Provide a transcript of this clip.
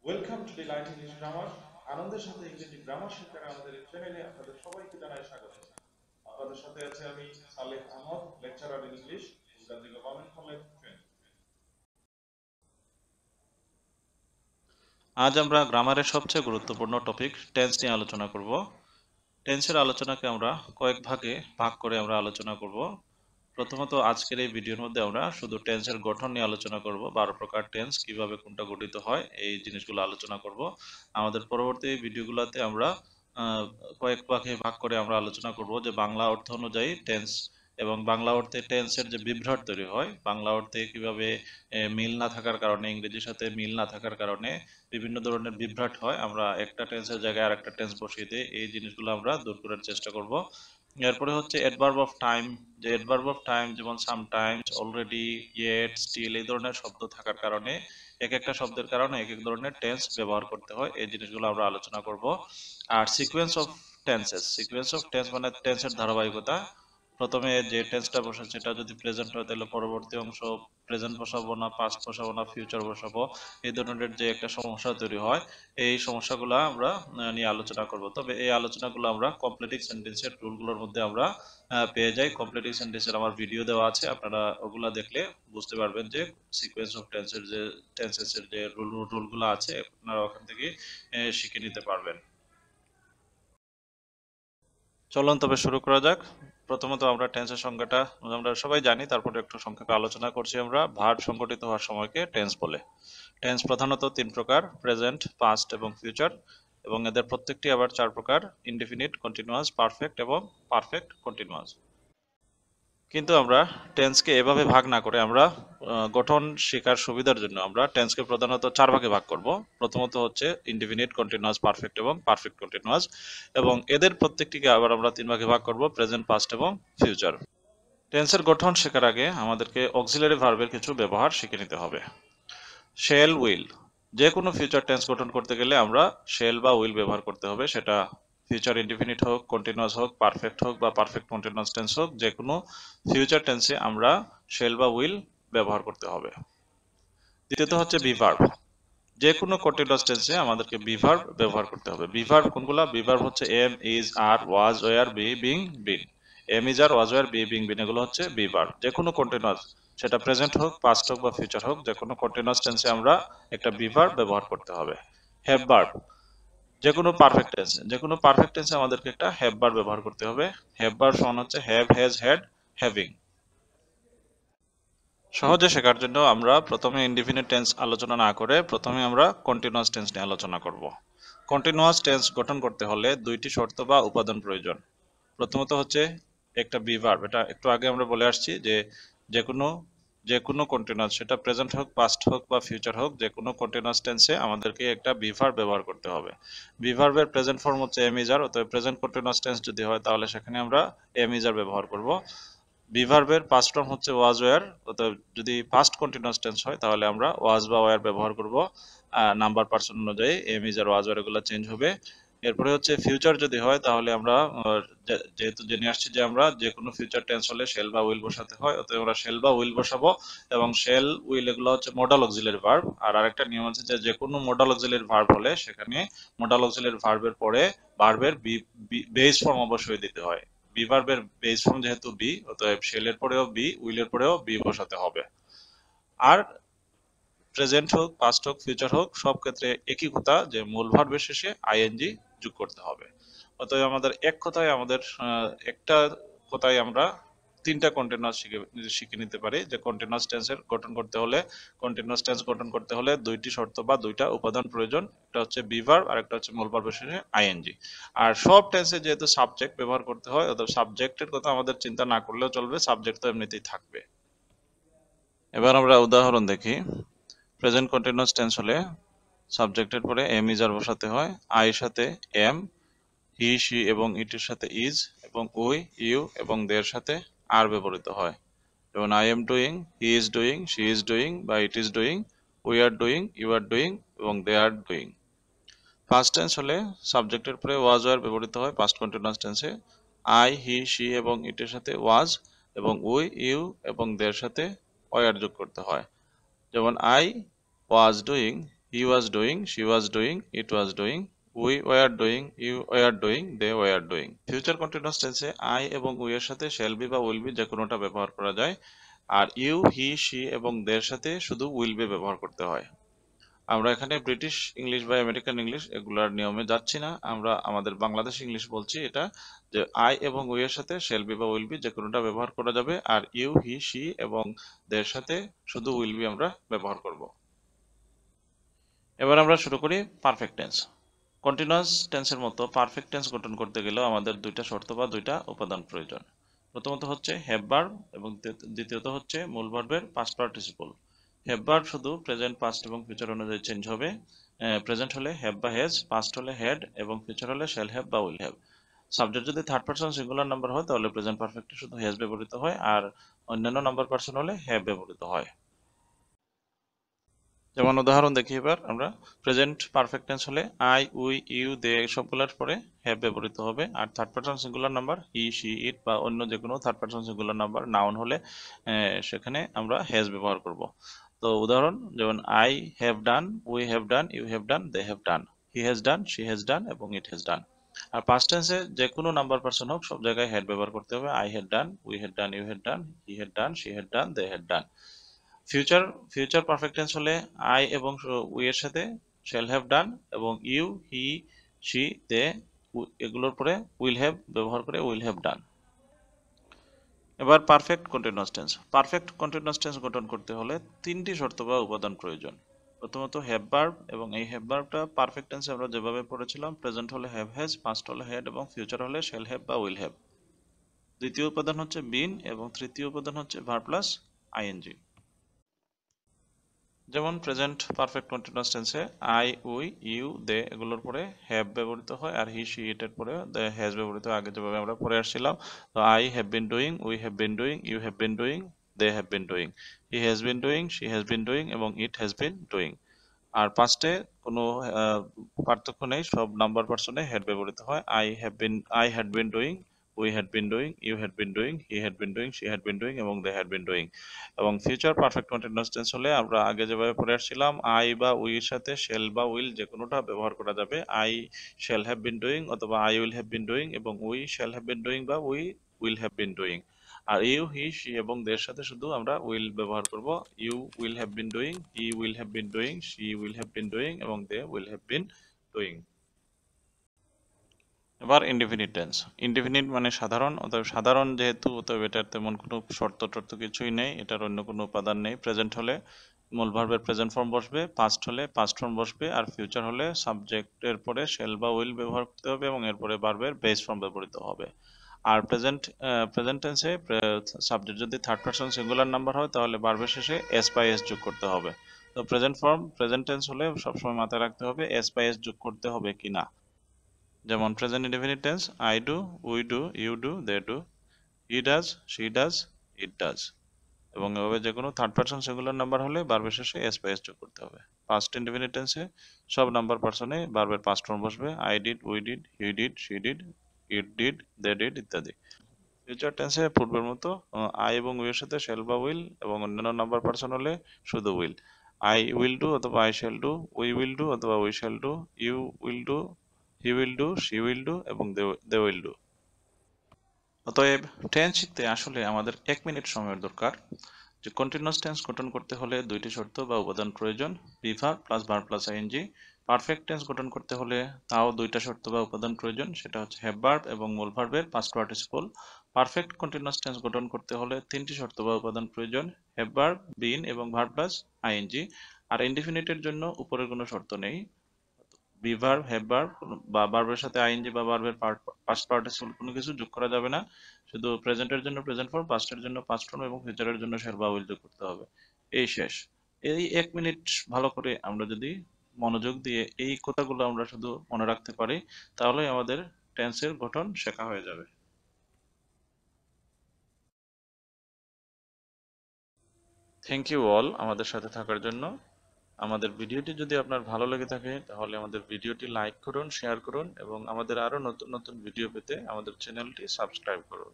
Welcome to Delight English grammar. আনন্দের সাথে ইংরেজি গ্রামার শেখার আমাদের এই চ্যানেলে আপনাদের সবাইকে জানাই স্বাগত। আপনাদের সাথে আছে আমি Saleh Ahmed, lecturer in English, Fulgazi government college, Feni. আজ আমরা গ্রামারের সবচেয়ে গুরুত্বপূর্ণ টপিক টেন্স নিয়ে আলোচনা করব। টেন্সের আলোচনাকে আমরা কয়েক ভাগে ভাগ করে আমরা আলোচনা করব। প্রথমত আজকের এই ভিডিওর মধ্যে আমরা শুধু টেন্সের গঠন নিয়ে আলোচনা করব, 12 প্রকার টেন্স কিভাবে কোনটা গঠিত হয় এই জিনিসগুলো আলোচনা করব। আমাদের পরবর্তী ভিডিওগুলোতে আমরা কয়েক ভাগে ভাগ করে আমরা আলোচনা করব যে বাংলা অর্থ অনুযায়ী টেন্স এবং বাংলা অর্থে টেন্সের যে বিভ্রাট তৈরি হয়, বাংলা অর্থে কিভাবে মিল না থাকার কারণে, ইংরেজির সাথে মিল না থাকার কারণে বিভিন্ন ধরনের বিভ্রাট হয়, আমরা একটা টেন্সের জায়গায় আরেকটা টেন্স বসিয়ে দিই, এই জিনিসগুলো আমরা দূর করার চেষ্টা করব। এরপরে হচ্ছে অ্যাডভার্ব অফ টাইম, যে অ্যাডভার্ব অফ টাইম যেমন সামটাইমস, অলরেডি, ইয়েট, স্টিল এই ধরনের শব্দ থাকার কারণে এক একটা শব্দের কারণে এক এক ধরনের টেন্স ব্যবহার করতে হয়, এই জিনিসগুলো আমরা আলোচনা করব। আর sequence of tenses, sequence of tense মানে টেন্সের ধারাবাহিকতা। প্রথমে যে টেন্সটা বসাচ্ছে সেটা যদি প্রেজেন্ট হয় তাহলে পরবর্তী অংশ প্রেজেন্ট বসাবো না পাস্ট বসাবো না ফিউচার বসাবো, এই ধরনের যে একটা সমস্যা তৈরি হয়, এই সমস্যাগুলো আমরা নিয়ে আলোচনা করব। তবে এই আলোচনাগুলো আমরা কমপ্লিটিং সেন্টেন্সের রুলগুলোর মধ্যে আমরা পেয়ে যাই। কমপ্লিটিং সেন্টেন্সের আমার ভিডিও দেওয়া আছে, আপনারা ওগুলা দেখলে বুঝতে পারবেন যে সিকোয়েন্স অফ টেন্সের যে টেন্সেসের যে রুলগুলো আছে আপনারা ওখান থেকে শিখে নিতে পারবেন। চলুন তবে শুরু করা যাক। প্রথমত আমরা টেন্সের সংজ্ঞাটা আমরা সবাই জানি, তারপরে একটু সংক্ষেপে আলোচনা করছি। আমরা ভার্ব সংগঠিত হওয়ার সময়কে টেন্স বলে। টেন্স প্রধানত 3 প্রকার: প্রেজেন্ট, পাস্ট এবং ফিউচার, এবং এদের প্রত্যেকটি আবার 4 প্রকার: ইনডিফিনিট, কন্টিনিউয়াস, পারফেক্ট এবং পারফেক্ট কন্টিনিউয়াস। কিন্তু আমরা টেন্সকে এভাবে ভাগ না করে আমরা গঠন শেখার সুবিধার জন্য আমরা টেন্সকে প্রধানত 4 ভাগে ভাগ করব। প্রথমত হচ্ছে ইনডিফিনিট, কন্টিনিউয়াস, পারফেক্ট এবং পারফেক্ট কন্টিনিউয়াস, এবং এদের প্রত্যেকটিকে আবার আমরা 3 ভাগে ভাগ করব: প্রেজেন্ট, পাস্ট এবং ফিউচার। টেন্সের গঠন শেখার আগে আমাদেরকে অক্সিলারি ভার্বের কিছু ব্যবহার শিখে নিতে হবে। শেল, উইল, যে কোনো ফিউচার টেন্স গঠন করতে গেলে আমরা শেল বা উইল ব্যবহার করতে হবে, সেটা ফিউচার ইনডিফিনিট হোক, কন্টিনিউয়াস হোক, পারফেক্ট হোক বা পারফেক্ট কন্টিনিউয়াস টেন্স হোক, যে কোনো ফিউচার টেন্সে আমরা শেল বা উইল ব্যবহার করতে হবে। দ্বিতীয়ত হচ্ছে বিভার্ব, যে কোনো কন্টিনিউয়াস টেন্সে আমাদেরকে বিভার্ব ব্যবহার করতে হবে। বিভার্ব কোনগুলা? বিভার্ব হচ্ছে am, is, are, was, were, be, being, been. Am, is, are, was, were, be, being, been এগুলো হচ্ছে বিভার্ব। যে কোনো কন্টিনিউয়াস, সেটা প্রেজেন্ট হোক, পাস্ট হোক বা ফিউচার হোক, যে কোনো কন্টিনিউয়াস টেন্সে আমরা একটা বিভার্ব ব্যবহার করতে হবে। হ্যাভ ভার্ব, যে কোনো পারফেক্ট টেন্সে, যে কোনো পারফেক্ট টেন্সে আমাদেরকে একটা হ্যাভ ভার্ব ব্যবহার করতে হবে। হ্যাভ ভার্ব সমান হচ্ছে হ্যাভ, হ্যাজ, হ্যাড, হ্যাভিং। সহজে শেখার জন্য আমরা প্রথমে ইনডিফিনিট টেন্স আলোচনা না করে প্রথমে আমরা কন্টিনিউয়াস টেন্স নিয়ে আলোচনা করব। কন্টিনিউয়াস টেন্স গঠন করতে হলে 2টি শর্ত বা উপাদান প্রয়োজন। প্রথমত হচ্ছে একটা বিভার্ব, এটা একটু আগে আমরা বলে আসছি যে যে কোনো কন্টিনিউয়াস, সেটা প্রেজেন্ট হোক, পাস্ট হোক বা ফিউচার হোক, যে কোনো কন্টিনিউয়াস টেন্সে আমাদেরকে একটা বিভার্ব ব্যবহার করতে হবে। বিভার্বের প্রেজেন্ট ফর্ম হচ্ছে এম ইজ আর, অতএব প্রেজেন্ট কন্টিনিউয়াস টেন্স যদি হয় তাহলে সেখানে আমরা এম ইজ আর ব্যবহার করব। বিভার্বের পাস্ট ফর্ম হচ্ছে ওয়াজ, ওয়ার, অতএব যদি পাস্ট কন্টিনিউয়াস টেন্স হয় তাহলে আমরা ওয়াজ বা ওয়ার ব্যবহার করব। নাম্বার পার্সন অনুযায়ী am is are, was, were এগুলো চেঞ্জ হবে। এরপরে হচ্ছে ফিউচার যদি হয় তাহলে আমরা যেহেতু জেনে আসছি যে আমরা যে কোনো ফিউচার টেন্স হলে শেল বা উইল বসাতে হয়, অতএব আমরা শেল বা উইল বসাবো। এবং শেল, উইল এগুলো হচ্ছে মডাল অক্সিলারি ভার্ব। আর আরেকটা নিয়ম আছে যে যে কোনো মডাল অক্সিলারি ভার্ব হলে সেখানে মডাল অক্সিলারি ভার্বের পরে ভার্বের বেস ফর্ম অবশ্যই দিতে হয়। বিভার্বের বেস ফর্ম যেহেতু বি, অতএব শেলের পরেও বি, উইলের পরেও বি বসাতে হবে। আর প্রেজেন্ট হোক, পাস্ট হোক, ফিউচার হোক, সব ক্ষেত্রে একই কথা যে মূল ভার্বের শেষে আইএনজি যোগ করতে হবে। অতএব আমাদের এক কথায় আমাদের একটা কথায় আমরা 3টা কন্টিনিউয়াস শিখে নিতে পারি যে কন্টিনিউয়াস টেন্সের গঠন করতে হলে, কন্টিনিউয়াস টেন্স গঠন করতে হলে 2টি শর্ত বা 2টা উপাদান প্রয়োজন। একটা হচ্ছে বিভার্ব আর একটা হচ্ছে মূল ভার্বের শেষে আইএনজি। আর সব টেন্সে যেহেতু সাবজেক্ট ব্যবহার করতে হয়, অতএব সাবজেক্টের কথা আমাদের চিন্তা না করলেও চলবে, সাবজেক্ট তো এমনিতেই থাকবে। এবার আমরা উদাহরণ দেখি। প্রেজেন্ট কন্টিনিউয়াস টেন্স হলে সাবজেক্টের পরে এম ইজ আর বসাতে হয়, আই সাথে এম, হি, শি এবং ইটের সাথে ইজ, এবং উই, ইউ এবং দের সাথে আর ব্যবহৃত হয়। যেমন I am doing, he is doing, she is doing বা it is doing, we are doing, you are doing এবং they are doing. Past tense হলে সাবজেক্টের পরে ওয়াজ, ওয়ার ব্যবহৃত হয় পাস্ট কন্টিনিউয়াস টেন্সে। আই, হি, শি এবং ইটের সাথে ওয়াজ, এবং উই, ইউ এবং দের সাথে ওয়ার যোগ করতে হয়। যেমন I was doing, he was doing, she was doing, it was doing, we were doing, you were doing, they were doing. Future continuous টেন্সে আই এবং উই এর সাথে শ্যাল বি বা উইল বি যে কোনোটা ব্যবহার করা যায়, আর ইউ, হি, শি এবং দের সাথে শুধু উইল বি ব্যবহার করতে হয়। আমরা এখানে ব্রিটিশ ইংলিশ বা আমেরিকান ইংলিশ এগুলার নিয়মে যাচ্ছি না, আমরা আমাদের বাংলাদেশ ইংলিশ বলছি। এটা যে আই এবং উই এর সাথে শ্যাল বি বা উইল বি যে কোনোটা ব্যবহার করা যাবে, আর ইউ, হি, শি এবং দের সাথে শুধু উইল বি আমরা ব্যবহার করব। এবার আমরা শুরু করি পারফেক্ট টেন্স। কন্টিনিউয়াস টেন্সের মতো পারফেক্ট টেন্স গঠন করতে গেলেও আমাদের দুইটা শর্ত বা দুইটা উপাদান প্রয়োজন। প্রথমত হচ্ছে হ্যাভ ভার্ব এবং দ্বিতীয়ত হচ্ছে মূল ভার্বের পাস্ট পার্টিসিপল। হ্যাভ ভার্ব শুধু প্রেজেন্ট, পাস্ট এবং ফিউচার অনুযায়ী চেঞ্জ হবে। প্রেজেন্ট হলে হ্যাভ বা হ্যাজ, পাস্ট হলে হ্যাড এবং ফিউচার হলে শ্যাল হ্যাভ বা উইল হ্যাভ। সাবজেক্ট যদি থার্ড পারসন সিঙ্গুলার নাম্বার হয় তাহলে প্রেজেন্ট পারফেক্টে শুধু হ্যাজ ব্যবহৃত হয়, আর অন্যান্য নাম্বার পারসন হলে হ্যাভ ব্যবহৃত হয়। যেমন উদাহরণ দেখি এবার আমরা। প্রেজেন্ট পারফেক্ট টেন্স হলে আই, উই, ইউ, দে সবগুলোর পরে হ্যাভ ব্যবহৃত হবে, আর third person singular number he, she, it বা অন্য যে কোনো third person singular number noun হলে সেখানে আমরা হ্যাজ ব্যবহার করব। তো উদাহরণ যেমন I have done, we have done, you have done, they have done, he has done, she has done এবং it has done. R past টেন্সে যে কোনো নাম্বার পারসন হোক সব জায়গায় হ্যাড ব্যবহার করতে হবে। I had done, we had done, you had done, he had done, she had done, they had done. Future future perfect tense হলে আই এবং উই এর সাথে শ্যাল হ্যাভ ডান এবং ইউ, হি, শি, দে এগুলোর পরে উইল হ্যাভ ব্যবহার করে will have done. এবার perfect continuous tense. Perfect continuous tense গঠন করতে হলে তিনটি শর্ত বা উপাদান প্রয়োজন। প্রথমত হ্যাভ ভার্ব, এবং এই হ্যাভ ভার্বটা পারফেক্ট টেন্সে আমরা যেভাবে পড়েছিলাম, প্রেজেন্ট হলে হ্যাভ হ্যাজ, পাস্ট হলে হ্যাড এবং ফিউচার হলে শ্যাল হ্যাভ বা উইল হ্যাভ। দ্বিতীয় উপাদান হচ্ছে বিন এবং তৃতীয় উপাদান হচ্ছে ভার্ব প্লাস আইএনজি। যেমন প্রেজেন্ট পারফেক্ট কন্টিনিউয়াস টেন্সে আই, উই, ইউ, দে এগুলোর পরে হ্যাভ ব্যবহৃত হয়, আর হি, শি, ইট এর পরে হ্যাজ ব্যবহৃত হয়, আগে যেভাবে আমরা পড়ে আসছিলাম। তো I have been doing, we have been doing, you have been doing, they have been doing, he has been doing, she has been doing এবং ইট হ্যাজ বিন ডুইং। আর পাস্টে কোনো পার্থক্য নেই, সব নাম্বার পার্সনে হ্যাড ব্যবহৃত হয়। I had been doing, we had been doing, you had been doing, he had been doing, she had been doing এবং they had been doing. এবং future perfect continuous tense হলে আমরা আগে যেভাবে পড়ে আসছিলাম, আই বা উই এর সাথে শ্যাল বা উইল যে কোনোটা ব্যবহার করা যাবে। I shall have been doing অথবা I will have been doing, এবং we shall have been doing বা we will have been doing. আর ইউ, হি, শি এবং দের সাথে শুধু আমরা উইল ব্যবহার করব। You will have been doing, he will have been doing, she will have been doing এবং they will have been doing. এবার ইনডিফিনিট টেন্স। ইনডিফিনিট মানে সাধারণ, অতএব সাধারণ যেহেতু, অতএব এটার তেমন কোনো শর্ত টর্ত কিছুই নেই, এটার অন্য কোনো উপাদান নেই। প্রেজেন্ট হলে মূল ভার্বের প্রেজেন্ট ফর্ম বসবে, পাস্ট হলে পাস্ট ফর্ম বসবে, আর ফিউচার হলে সাবজেক্টের পরে শ্যাল বা উইল ব্যবহার করতে হবে এবং এরপরে ভার্বের বেস ফর্ম ব্যবহৃত হবে। আর প্রেজেন্ট টেন্সে সাবজেক্ট যদি থার্ড পারসন সিঙ্গুলার নাম্বার হয় তাহলে ভার্বের শেষে এস বাই এস যোগ করতে হবে। তো প্রেজেন্ট টেন্স হলে সবসময় মাথায় রাখতে হবে এস বাই এস যোগ করতে হবে কিনা। যেমন present indefinite tense I do, we do, you do, they do, he does, she does, it does. এবং এভাবে যে কোনো থার্ড পারসন সিঙ্গুলার নাম্বার হলে ভার্বের শেষে এস বা এস যোগ করতে হবে। পাস্ট ইনডেফিনিট টেন্সে সব নাম্বার পারসনে ভার্বের পাস্ট ফর্ম বসবে। I did, we did, he did, she did, it did, they did ইত্যাদি। ফিউচার টেন্সে পূর্বের মতো আই এবং উই এর সাথে শ্যাল বা উইল এবং অন্যান্য নাম্বার পারসন হলে শুধু উইল। আই উইল ডু অথবা I shall do, we will do অথবা we shall do, you will do, he will do, she will do এবং দে উইল ডু। অতএব টেন্স শিখতে আসলে আমাদের 1 মিনিট সময়ের দরকার। যে কন্টিনিউয়াস টেন্স গঠন করতে হলে দুইটি শর্ত বা উপাদান প্রয়োজন, be verb plus verb plus ING. Perfect tense গঠন করতে হলে তাও দুইটা শর্ত বা উপাদান প্রয়োজন, সেটা হচ্ছে হ্যাভ ভার্ব এবং মূল ভার্বের past participle. Perfect continuous tense গঠন করতে হলে তিনটি শর্ত বা উপাদান প্রয়োজন, হ্যাভ ভার্ব, বিন এবং ভার্ব প্লাস আইএনজি। আর ইনডিফিনিটের জন্য উপরের কোনো শর্ত নেই। বি ভার্ব, হ্যাভ ভার্ব বা ভার্বের সাথে আইএনজি বা ভার্বের পাস্ট পার্টিসিপল কোনো কিছু যোগ করা যাবে না। শুধু প্রেজেন্টের জন্য প্রেজেন্ট ফর্ম, পাস্টের জন্য পাস্ট ফর্ম এবং ফিউচারের জন্য শ্যাল বা উইল যোগ করতে হবে। এই শেষ। এই 1 মিনিট ভালো করে আমরা যদি মনোযোগ দিয়ে এই কথাগুলো আমরা শুধু মনে রাখতে পারি, তাহলে আমাদের টেন্সের গঠন শেখা হয়ে যাবে। থ্যাংক ইউ অল আমাদের সাথে থাকার জন্য। আমাদের ভিডিওটি যদি আপনার ভালো লেগে থাকে তাহলে আমাদের ভিডিওটি লাইক করুন, শেয়ার করুন এবং আমাদের আরো নতুন নতুন ভিডিও পেতে আমাদের চ্যানেলটি সাবস্ক্রাইব করুন।